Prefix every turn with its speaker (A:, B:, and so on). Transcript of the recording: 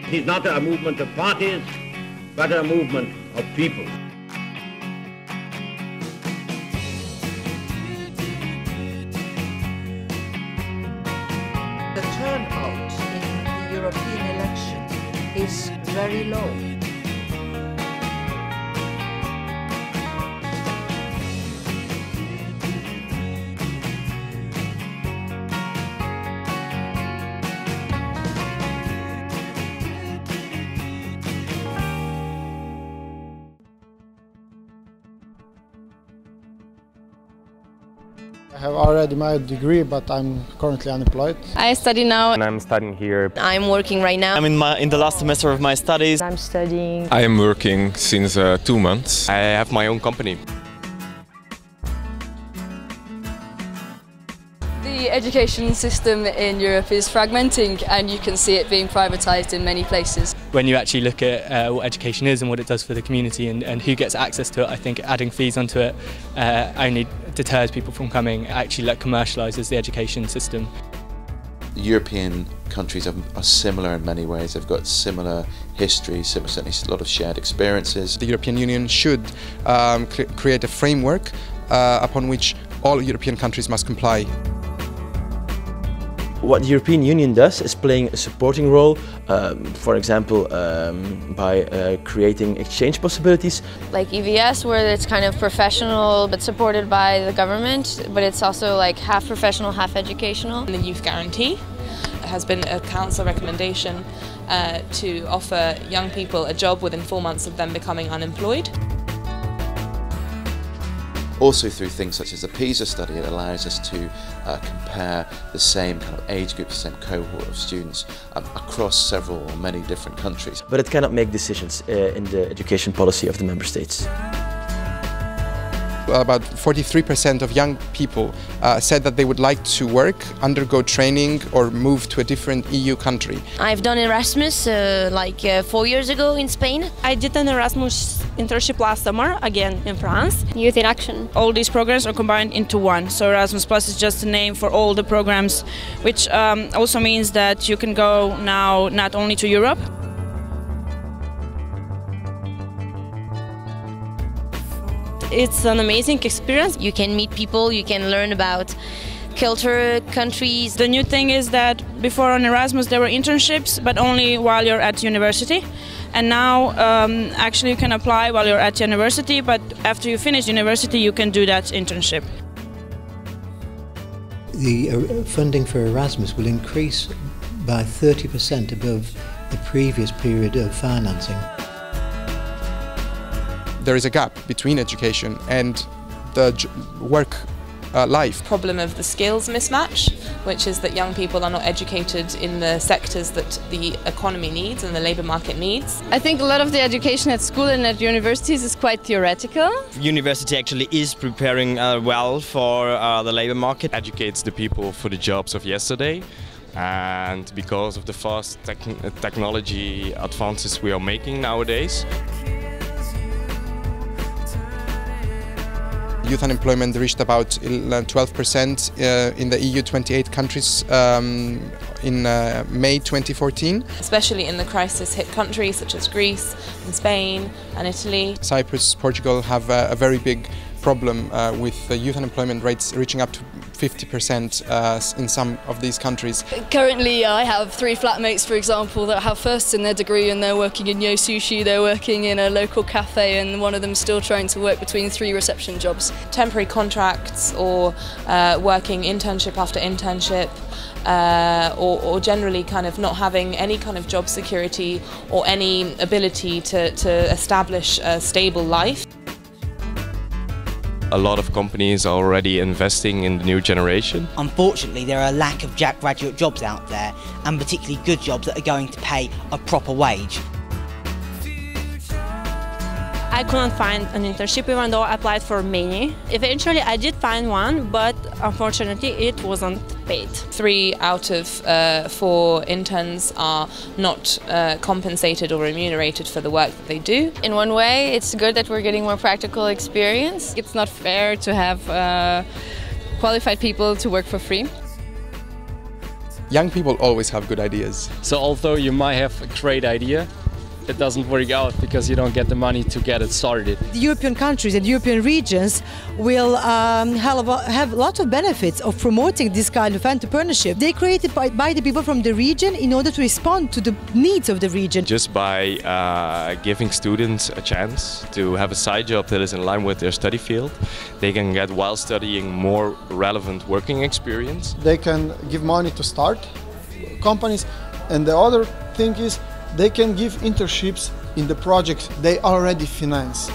A: It is not a movement of parties, but a movement of people.
B: The turnout in the European election is very low.
C: I have already my degree, but I'm currently unemployed.
D: I study now.
E: And I'm studying here.
D: I'm working right now.
F: I'm in the last semester of my studies.
D: I'm studying.
G: I am working since 2 months.
E: I have my own company.
H: The education system in Europe is fragmenting, and you can see it being privatised in many places.
I: When you actually look at what education is and what it does for the community and who gets access to it, I think adding fees onto it only deters people from coming. It actually commercialises the education system.
J: The European countries are similar in many ways. They've got similar history, certainly a lot of shared experiences.
K: The European Union should create a framework upon which all European countries must comply.
F: What the European Union does is playing a supporting role, for example, by creating exchange possibilities.
D: Like EVS, where it's kind of professional but supported by the government, but it's also like half professional, half educational.
L: The Youth Guarantee has been a council recommendation to offer young people a job within 4 months of them becoming unemployed.
J: Also through things such as the PISA study, it allows us to compare the same kind of age group, the same cohort of students across several or many different countries.
F: But it cannot make decisions in the education policy of the member states.
K: About 43% of young people said that they would like to work, undergo training or move to a different EU country.
D: I've done Erasmus 4 years ago in Spain.
M: I did an Erasmus internship last summer, again in France.
N: Youth in Action.
M: All these programs are combined into one, so Erasmus Plus is just a name for all the programs, which also means that you can go now not only to Europe.
D: It's an amazing experience. You can meet people, you can learn about culture, countries.
M: The new thing is that before on Erasmus there were internships, but only while you're at university. And now actually you can apply while you're at university, but after you finish university you can do that internship.
O: The funding for Erasmus will increase by 30% above the previous period of financing.
K: There is a gap between education and the work life.
L: Problem of the skills mismatch, which is that young people are not educated in the sectors that the economy needs and the labour market needs.
H: I think a lot of the education at school and at universities is quite theoretical.
F: University actually is preparing well for the labour market.
E: Educates the people for the jobs of yesterday. And because of the fast technology advances we are making nowadays.
K: Youth unemployment reached about 12% in the EU 28 countries in May 2014.
L: Especially in the crisis-hit countries such as Greece and Spain and Italy.
K: Cyprus, Portugal have a very big problem with youth unemployment rates reaching up to 50% in some of these countries.
H: Currently I have 3 flatmates, for example, that have firsts in their degree and they're working in Yo Sushi, they're working in a local cafe, and one of them's still trying to work between 3 reception jobs.
L: Temporary contracts or working internship after internship, or generally kind of not having any kind of job security or any ability to establish a stable life.
E: A lot of companies are already investing in the new generation.
P: Unfortunately, there are a lack of graduate jobs out there, and particularly good jobs that are going to pay a proper wage.
M: I couldn't find an internship even though I applied for many. Eventually I did find one, but unfortunately it wasn't paid.
L: 3 out of 4 interns are not compensated or remunerated for the work that they do.
D: In one way, it's good that we're getting more practical experience.
H: It's not fair to have qualified people to work for free.
K: Young people always have good ideas.
N: So although you might have a great idea, it doesn't work out because you don't get the money to get it started.
Q: The European countries and European regions will have lots of benefits of promoting this kind of entrepreneurship. They created by the people from the region in order to respond to the needs of the region.
E: Just by giving students a chance to have a side job that is in line with their study field, they can get, while studying, more relevant working experience.
C: They can give money to start companies, and the other thing is they can give internships in the projects they already finance.